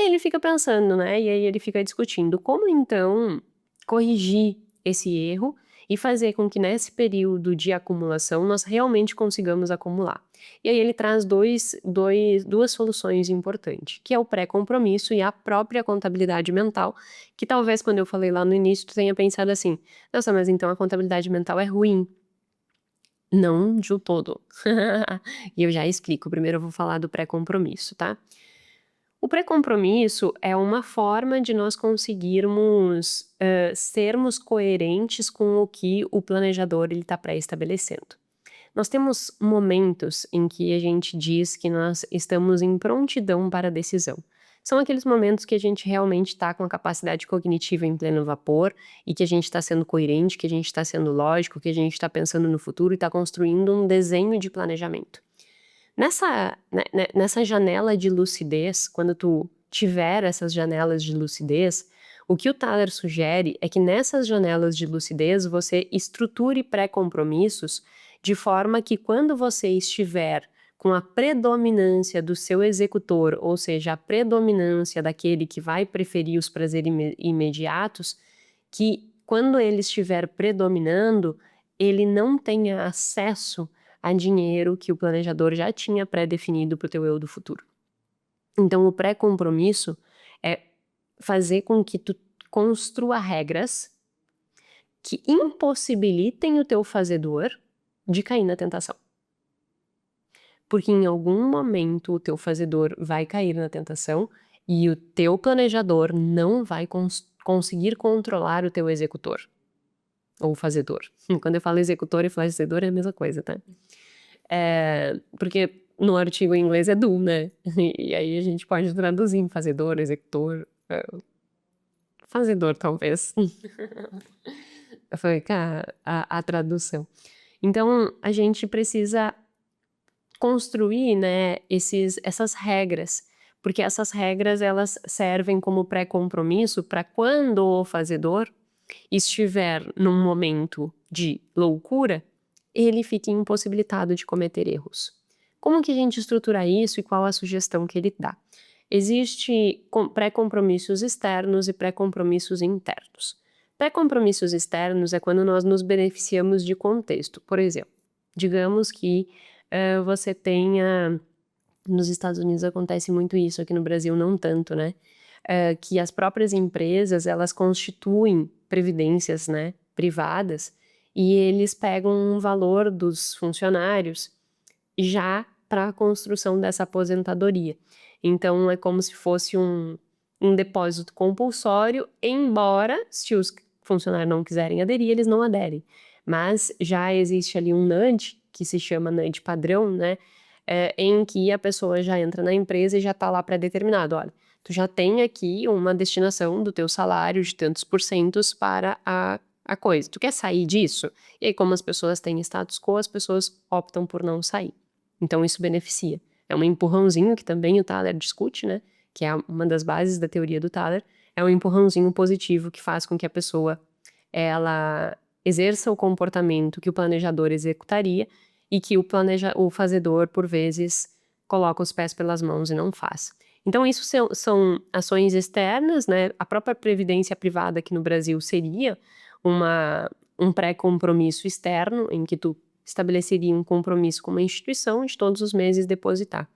E aí ele fica pensando, né, e aí ele fica discutindo como então corrigir esse erro e fazer com que nesse período de acumulação nós realmente consigamos acumular. E aí ele traz duas soluções importantes, que é o pré-compromisso e a própria contabilidade mental, que talvez quando eu falei lá no início tu tenha pensado assim: "Nossa, mas então a contabilidade mental é ruim". Não de um todo. E eu já explico, primeiro eu vou falar do pré-compromisso, tá? O pré-compromisso é uma forma de nós conseguirmos, sermos coerentes com o que o planejador ele está pré-estabelecendo. Nós temos momentos em que a gente diz que nós estamos em prontidão para a decisão. São aqueles momentos que a gente realmente está com a capacidade cognitiva em pleno vapor e que a gente está sendo coerente, que a gente está sendo lógico, que a gente está pensando no futuro e está construindo um desenho de planejamento. Nessa janela de lucidez, quando tu tiver essas janelas de lucidez, o que o Thaler sugere é que nessas janelas de lucidez você estruture pré-compromissos de forma que quando você estiver com a predominância do seu executor, ou seja, a predominância daquele que vai preferir os prazeres imediatos, que quando ele estiver predominando, ele não tenha acesso a dinheiro que o planejador já tinha pré-definido para o teu eu do futuro. Então o pré-compromisso é fazer com que tu construa regras que impossibilitem o teu fazedor de cair na tentação. Porque em algum momento o teu fazedor vai cair na tentação e o teu planejador não vai conseguir controlar o teu executor ou fazedor. Quando eu falo executor e fazedor é a mesma coisa, tá? Porque no artigo em inglês é do, né? E aí a gente pode traduzir em fazedor, executor, fazedor talvez. Foi a tradução. Então a gente precisa construir, né, essas regras, porque essas regras elas servem como pré-compromisso para quando o fazedor estiver num momento de loucura, ele fique impossibilitado de cometer erros. Como que a gente estrutura isso e qual a sugestão que ele dá? Existe pré-compromissos externos e pré-compromissos internos. Pré-compromissos externos é quando nós nos beneficiamos de contexto. Por exemplo, digamos que você tenha... Nos Estados Unidos acontece muito isso, aqui no Brasil não tanto, né? Que as próprias empresas, elas constituem previdências, né, privadas, e eles pegam um valor dos funcionários já para a construção dessa aposentadoria. Então é como se fosse um depósito compulsório, embora se os funcionários não quiserem aderir, eles não aderem. Mas já existe ali um nudge, que se chama nudge padrão, né, em que a pessoa já entra na empresa e já está lá pré-determinado, olha, tu já tem aqui uma destinação do teu salário de tantos porcentos para a coisa. Tu quer sair disso? E aí, como as pessoas têm status quo, as pessoas optam por não sair. Então, isso beneficia. É um empurrãozinho que também o Thaler discute, né? Que é uma das bases da teoria do Thaler. É um empurrãozinho positivo que faz com que a pessoa, ela exerça o comportamento que o planejador executaria e que o fazedor, por vezes, coloca os pés pelas mãos e não faz. Então, isso são ações externas, né? A própria previdência privada aqui no Brasil seria um pré-compromisso externo, em que tu estabeleceria um compromisso com uma instituição de todos os meses depositar.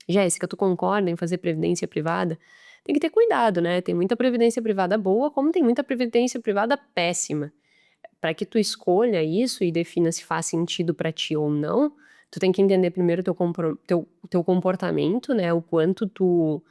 Jéssica, tu concorda em fazer previdência privada? Tem que ter cuidado, né? Tem muita previdência privada boa, como tem muita previdência privada péssima. Para que tu escolha isso e defina se faz sentido para ti ou não, tu tem que entender primeiro teu comportamento, né? O quanto tu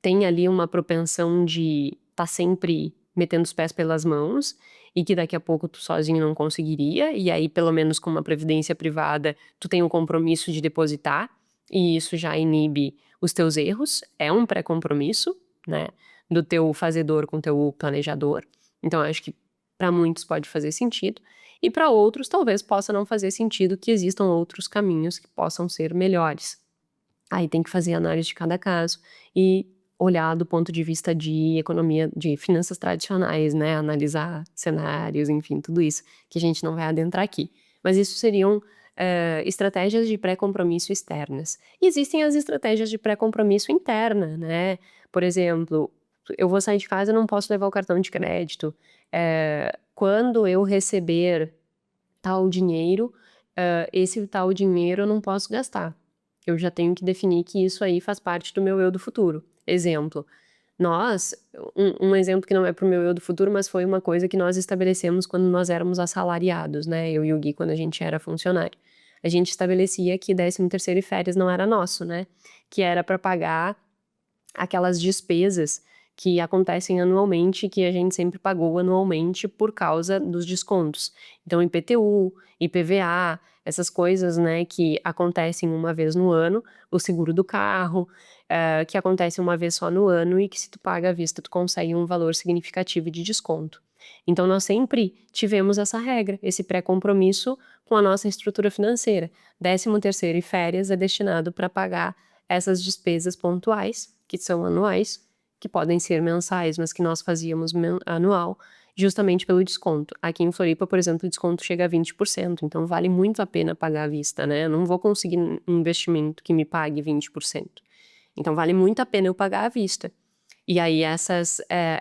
tem ali uma propensão de tá sempre metendo os pés pelas mãos e que daqui a pouco tu sozinho não conseguiria, e aí pelo menos com uma previdência privada tu tem o compromisso de depositar, e isso já inibe os teus erros, é um pré-compromisso, né? Do teu fazedor com teu planejador. Então eu acho que para muitos pode fazer sentido, e para outros talvez possa não fazer sentido, que existam outros caminhos que possam ser melhores. Aí tem que fazer análise de cada caso e olhar do ponto de vista de economia, de finanças tradicionais, né? Analisar cenários, enfim, tudo isso que a gente não vai adentrar aqui. Mas isso seriam estratégias de pré-compromisso externas. E existem as estratégias de pré-compromisso interna, né? Por exemplo, eu vou sair de casa, eu não posso levar o cartão de crédito. Quando eu receber tal dinheiro, esse tal dinheiro eu não posso gastar. Eu já tenho que definir que isso aí faz parte do meu eu do futuro. Exemplo, nós, um exemplo que não é pro meu eu do futuro, mas foi uma coisa que nós estabelecemos quando nós éramos assalariados, né? Eu e o Gui, quando a gente era funcionário. A gente estabelecia que 13º e férias não era nosso, né? Que era para pagar aquelas despesas que acontecem anualmente, que a gente sempre pagou anualmente por causa dos descontos. Então, IPTU, IPVA, essas coisas, né, que acontecem uma vez no ano, o seguro do carro, que acontece uma vez só no ano e que se tu paga à vista, tu consegue um valor significativo de desconto. Então, nós sempre tivemos essa regra, esse pré-compromisso com a nossa estrutura financeira. 13º e férias é destinado para pagar essas despesas pontuais, que são anuais, que podem ser mensais, mas que nós fazíamos anual, justamente pelo desconto. Aqui em Floripa, por exemplo, o desconto chega a 20%, então vale muito a pena pagar à vista, né? Eu não vou conseguir um investimento que me pague 20%. Então vale muito a pena eu pagar à vista. E aí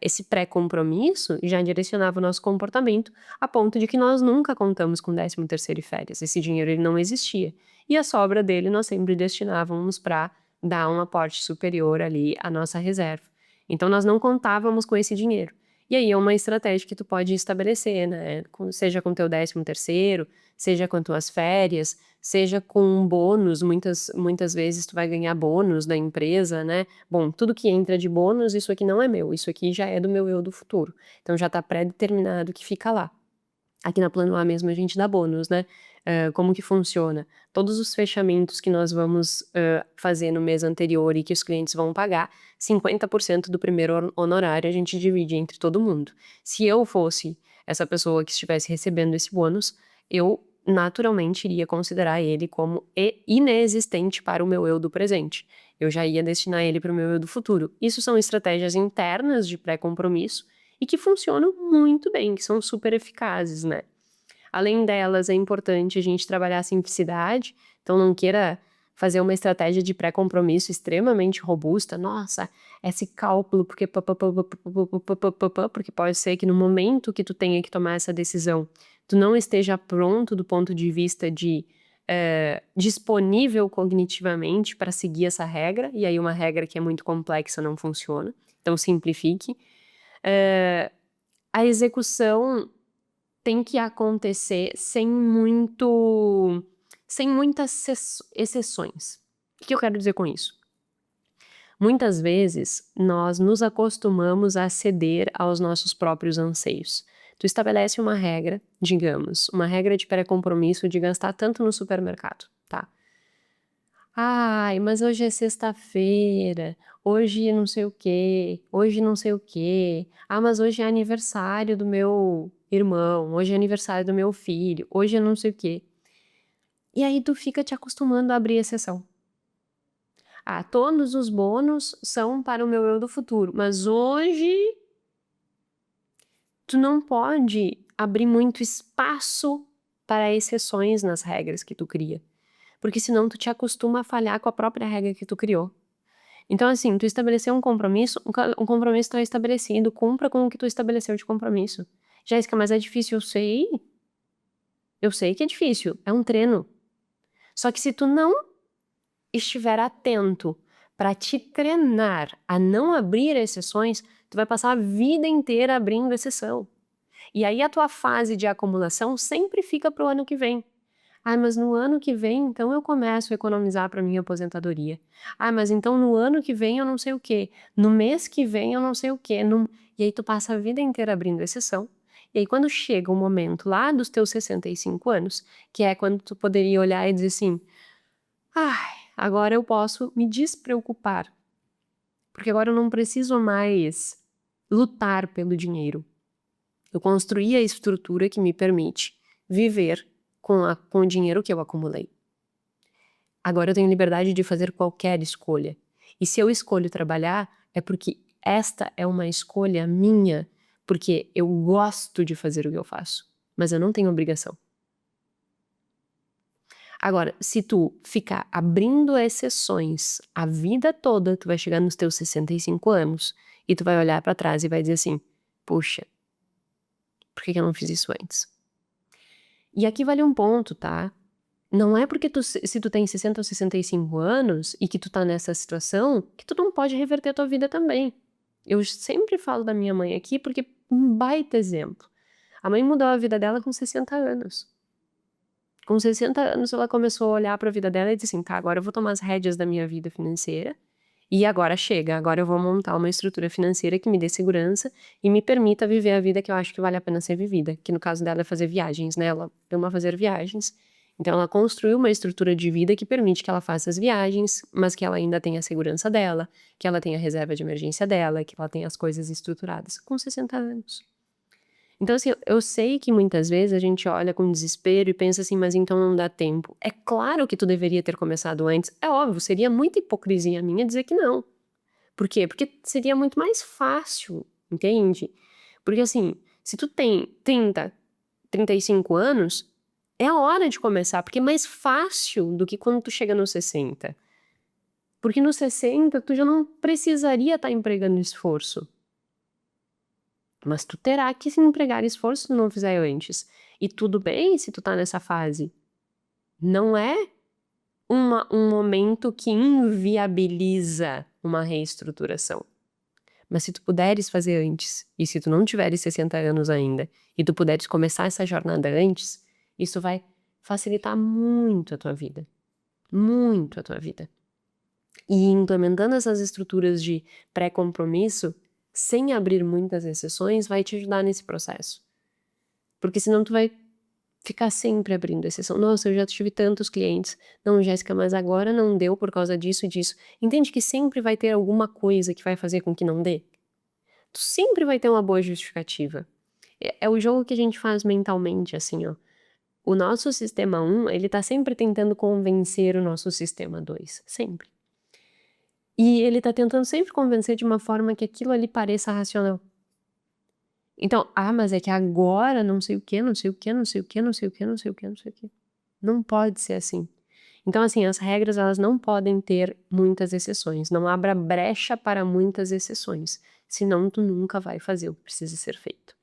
esse pré-compromisso já direcionava o nosso comportamento a ponto de que nós nunca contamos com 13º e férias. Esse dinheiro ele não existia. E a sobra dele nós sempre destinávamos para dar um aporte superior ali à nossa reserva. Então nós não contávamos com esse dinheiro. E aí é uma estratégia que tu pode estabelecer, né? Seja com teu 13º, seja com tuas férias, seja com um bônus, muitas vezes tu vai ganhar bônus da empresa, né? Bom, tudo que entra de bônus, isso aqui não é meu, isso aqui já é do meu eu do futuro. Então já tá pré-determinado que fica lá. Aqui na Plano A mesmo a gente dá bônus, né? Como que funciona? Todos os fechamentos que nós vamos fazer no mês anterior e que os clientes vão pagar, 50% do primeiro honorário a gente divide entre todo mundo. Se eu fosse essa pessoa que estivesse recebendo esse bônus, eu naturalmente iria considerar ele como inexistente para o meu eu do presente. Eu já ia destinar ele para o meu eu do futuro. Isso são estratégias internas de pré-compromisso e que funcionam muito bem, que são super eficazes, né? Além delas, é importante a gente trabalhar a simplicidade, então não queira fazer uma estratégia de pré-compromisso extremamente robusta. Nossa, esse cálculo, porque porque pode ser que no momento que tu tenha que tomar essa decisão, tu não esteja pronto do ponto de vista de disponível cognitivamente para seguir essa regra, e aí uma regra que é muito complexa não funciona. Então simplifique. A execução tem que acontecer sem muitas exceções. O que eu quero dizer com isso? Muitas vezes, nós nos acostumamos a ceder aos nossos próprios anseios. Tu estabelece uma regra, digamos, uma regra de pré-compromisso de gastar tanto no supermercado, tá? Ai, mas hoje é sexta-feira, hoje não sei o quê, hoje não sei o quê. Ah, mas hoje é aniversário do meu irmão, hoje é aniversário do meu filho, hoje é não sei o quê. E aí tu fica te acostumando a abrir exceção. Ah, todos os bônus são para o meu eu do futuro, mas hoje tu não pode abrir muito espaço para exceções nas regras que tu cria, porque senão tu te acostuma a falhar com a própria regra que tu criou. Então, assim, tu estabeleceu um compromisso, um compromisso está estabelecido, cumpra com o que tu estabeleceu de compromisso. Jéssica, mas é difícil, eu sei que é difícil, é um treino. Só que se tu não estiver atento para te treinar a não abrir exceções, tu vai passar a vida inteira abrindo exceção. E aí a tua fase de acumulação sempre fica pro ano que vem. Ah, mas no ano que vem, então eu começo a economizar para minha aposentadoria. Ah, mas então no ano que vem eu não sei o quê. No mês que vem eu não sei o quê. E aí tu passa a vida inteira abrindo exceção. E aí quando chega o momento lá dos teus 65 anos, que é quando tu poderia olhar e dizer assim, ai, agora eu posso me despreocupar. Porque agora eu não preciso mais lutar pelo dinheiro. Eu construí a estrutura que me permite viver com o dinheiro que eu acumulei. Agora eu tenho liberdade de fazer qualquer escolha. E se eu escolho trabalhar, é porque esta é uma escolha minha, porque eu gosto de fazer o que eu faço, mas eu não tenho obrigação. Agora, se tu ficar abrindo exceções a vida toda, tu vai chegar nos teus 65 anos e tu vai olhar pra trás e vai dizer assim: "Puxa, por que que eu não fiz isso antes?". E aqui vale um ponto, tá? Não é porque se tu tem 60 ou 65 anos e que tu tá nessa situação, que tu não pode reverter a tua vida também. Eu sempre falo da minha mãe aqui, porque um baita exemplo. A mãe mudou a vida dela com 60 anos. Com 60 anos ela começou a olhar pra vida dela e disse assim: "Tá, agora eu vou tomar as rédeas da minha vida financeira, e agora chega, agora eu vou montar uma estrutura financeira que me dê segurança e me permita viver a vida que eu acho que vale a pena ser vivida", que no caso dela é fazer viagens, né, ela ama fazer viagens. Então ela construiu uma estrutura de vida que permite que ela faça as viagens, mas que ela ainda tenha a segurança dela, que ela tenha a reserva de emergência dela, que ela tenha as coisas estruturadas, com 60 anos. Então, assim, eu sei que muitas vezes a gente olha com desespero e pensa assim: "Mas então não dá tempo". É claro que tu deveria ter começado antes, é óbvio, seria muita hipocrisia minha dizer que não. Por quê? Porque seria muito mais fácil, entende? Porque, assim, se tu tem 30, 35 anos, é a hora de começar, porque é mais fácil do que quando tu chega nos 60. Porque nos 60 tu já não precisaria estar empregando esforço. Mas tu terá que se empregar esforço se tu não fizer antes. E tudo bem se tu tá nessa fase. Não é um momento que inviabiliza uma reestruturação. Mas se tu puderes fazer antes, e se tu não tiveres 60 anos ainda, e tu puderes começar essa jornada antes, isso vai facilitar muito a tua vida. Muito a tua vida. E implementando essas estruturas de pré-compromisso, sem abrir muitas exceções, vai te ajudar nesse processo. Porque senão tu vai ficar sempre abrindo exceção. "Nossa, eu já tive tantos clientes. Não, Jéssica, mas agora não deu por causa disso e disso". Entende que sempre vai ter alguma coisa que vai fazer com que não dê? Tu sempre vai ter uma boa justificativa. É o jogo que a gente faz mentalmente, assim, ó. O nosso sistema 1, ele tá sempre tentando convencer o nosso sistema 2, sempre. E ele tá tentando sempre convencer de uma forma que aquilo ali pareça racional. Então: "Ah, mas é que agora não sei o quê, não sei o quê, não sei o quê, não sei o quê, não sei o quê, não sei o quê". Não pode ser assim. Então, assim, as regras elas não podem ter muitas exceções, não abra brecha para muitas exceções, senão tu nunca vai fazer o que precisa ser feito.